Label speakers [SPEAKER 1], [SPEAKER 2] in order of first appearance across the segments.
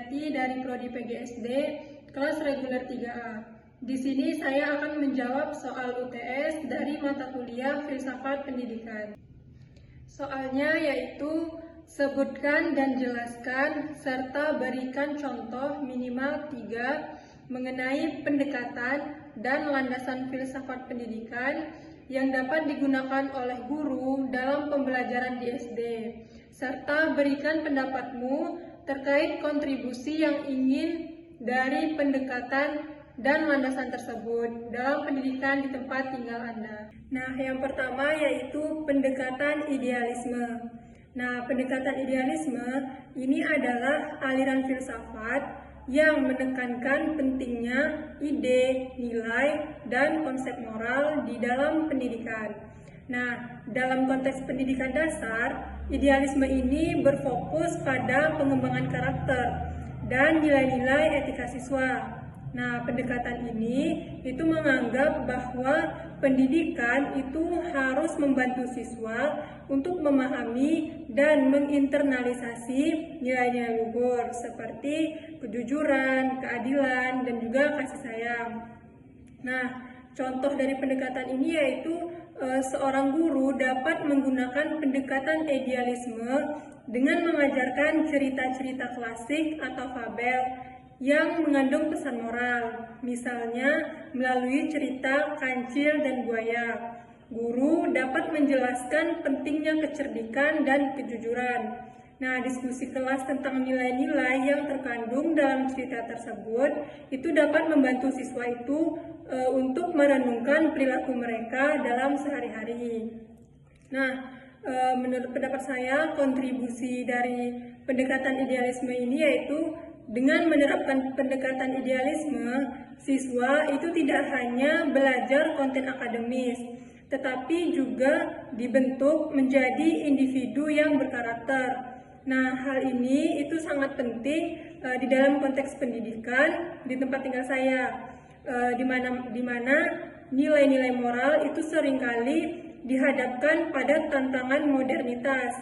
[SPEAKER 1] Suryati dari Prodi PGSD kelas reguler 3A. Di sini saya akan menjawab soal UTS dari mata kuliah Filsafat Pendidikan. Soalnya yaitu sebutkan dan jelaskan serta berikan contoh minimal 3 mengenai pendekatan dan landasan filsafat pendidikan yang dapat digunakan oleh guru dalam pembelajaran di SD, serta berikan pendapatmu terkait kontribusi yang ingin dari pendekatan dan landasan tersebut dalam pendidikan di tempat tinggal Anda. Nah, yang pertama yaitu pendekatan idealisme. Nah, pendekatan idealisme ini adalah aliran filsafat yang menekankan pentingnya ide, nilai, dan konsep moral di dalam pendidikan. Nah, dalam konteks pendidikan dasar, idealisme ini berfokus pada pengembangan karakter dan nilai-nilai etika siswa. Nah, pendekatan ini itu menganggap bahwa pendidikan itu harus membantu siswa untuk memahami dan menginternalisasi nilai-nilai luhur seperti kejujuran, keadilan, dan juga kasih sayang. Nah, contoh dari pendekatan ini yaitu seorang guru dapat menggunakan pendekatan idealisme dengan mengajarkan cerita-cerita klasik atau fabel yang mengandung pesan moral, misalnya melalui cerita Kancil dan Buaya. Guru dapat menjelaskan pentingnya kecerdikan dan kejujuran. Nah, diskusi kelas tentang nilai-nilai yang terkandung dalam cerita tersebut itu dapat membantu siswa itu untuk merenungkan perilaku mereka dalam sehari-hari. Nah, menurut pendapat saya, kontribusi dari pendekatan idealisme ini yaitu dengan menerapkan pendekatan idealisme, siswa itu tidak hanya belajar konten akademis, tetapi juga dibentuk menjadi individu yang berkarakter. Nah, hal ini itu sangat penting di dalam konteks pendidikan di tempat tinggal saya, di mana nilai-nilai moral itu seringkali dihadapkan pada tantangan modernitas.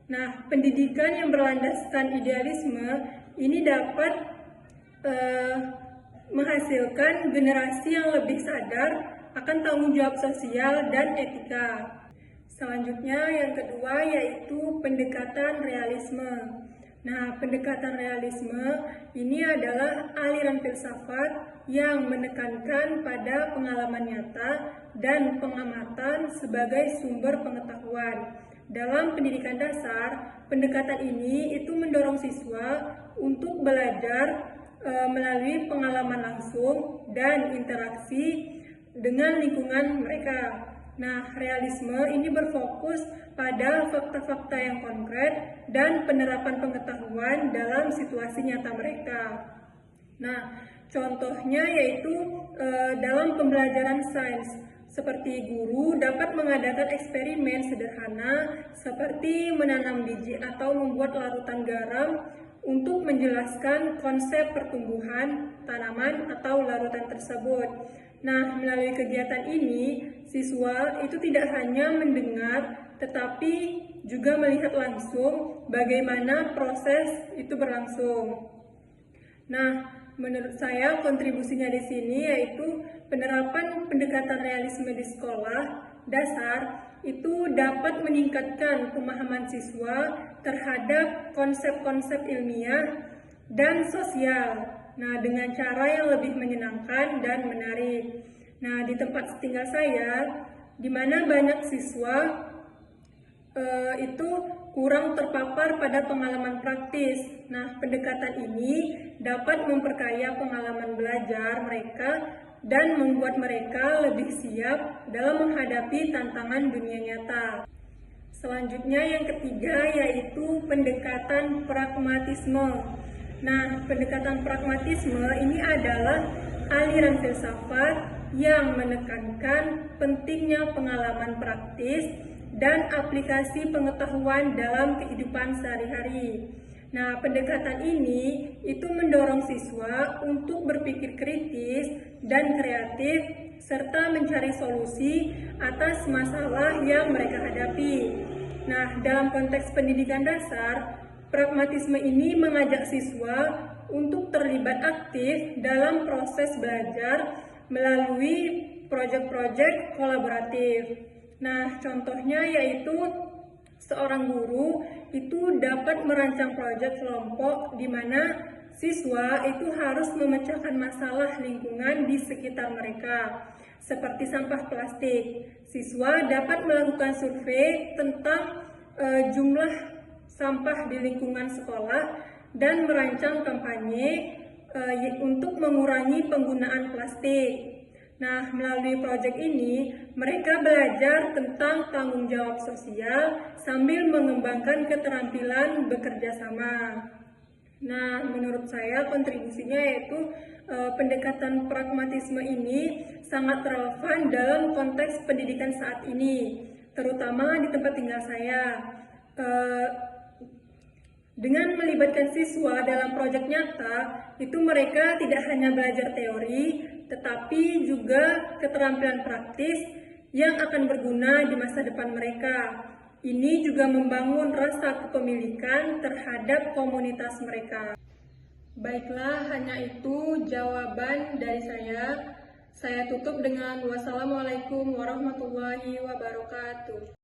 [SPEAKER 1] Nah, pendidikan yang berlandaskan idealisme ini dapat menghasilkan generasi yang lebih sadar akan tanggung jawab sosial dan etika. Selanjutnya, yang kedua yaitu pendekatan realisme. Nah, pendekatan realisme ini adalah aliran filsafat yang menekankan pada pengalaman nyata dan pengamatan sebagai sumber pengetahuan. Dalam pendidikan dasar, pendekatan ini itu mendorong siswa untuk belajar melalui pengalaman langsung dan interaksi dengan lingkungan mereka. Nah, realisme ini berfokus pada fakta-fakta yang konkret dan penerapan pengetahuan dalam situasi nyata mereka. Nah, contohnya yaitu dalam pembelajaran sains. Seperti guru dapat mengadakan eksperimen sederhana seperti menanam biji atau membuat larutan garam untuk menjelaskan konsep pertumbuhan tanaman atau larutan tersebut. Nah, melalui kegiatan ini, siswa itu tidak hanya mendengar, tetapi juga melihat langsung bagaimana proses itu berlangsung. Nah, menurut saya kontribusinya di sini yaitu penerapan pendekatan realisme di sekolah dasar itu dapat meningkatkan pemahaman siswa terhadap konsep-konsep ilmiah dan sosial. Nah, dengan cara yang lebih menyenangkan dan menarik. Nah, di tempat tinggal saya, di mana banyak siswa itu kurang terpapar pada pengalaman praktis. Nah, pendekatan ini dapat memperkaya pengalaman belajar mereka dan membuat mereka lebih siap dalam menghadapi tantangan dunia nyata. Selanjutnya, yang ketiga yaitu pendekatan pragmatisme. Nah, pendekatan pragmatisme ini adalah aliran filsafat yang menekankan pentingnya pengalaman praktis dan aplikasi pengetahuan dalam kehidupan sehari-hari. Nah, pendekatan ini itu mendorong siswa untuk berpikir kritis dan kreatif serta mencari solusi atas masalah yang mereka hadapi. Nah, dalam konteks pendidikan dasar, Pragmatisme ini mengajak siswa untuk terlibat aktif dalam proses belajar melalui proyek-proyek kolaboratif. Nah, contohnya yaitu seorang guru itu dapat merancang proyek kelompok di mana siswa itu harus memecahkan masalah lingkungan di sekitar mereka, seperti sampah plastik. Siswa dapat melakukan survei tentang jumlah sampah di lingkungan sekolah dan merancang kampanye untuk mengurangi penggunaan plastik. Nah, melalui proyek ini, mereka belajar tentang tanggung jawab sosial sambil mengembangkan keterampilan bekerja sama. Nah, menurut saya kontribusinya yaitu pendekatan pragmatisme ini sangat relevan dalam konteks pendidikan saat ini, terutama di tempat tinggal saya. Dengan melibatkan siswa dalam proyek nyata, itu mereka tidak hanya belajar teori, tetapi juga keterampilan praktis yang akan berguna di masa depan mereka. Ini juga membangun rasa kepemilikan terhadap komunitas mereka. Baiklah, hanya itu jawaban dari saya. Saya tutup dengan wassalamualaikum warahmatullahi wabarakatuh.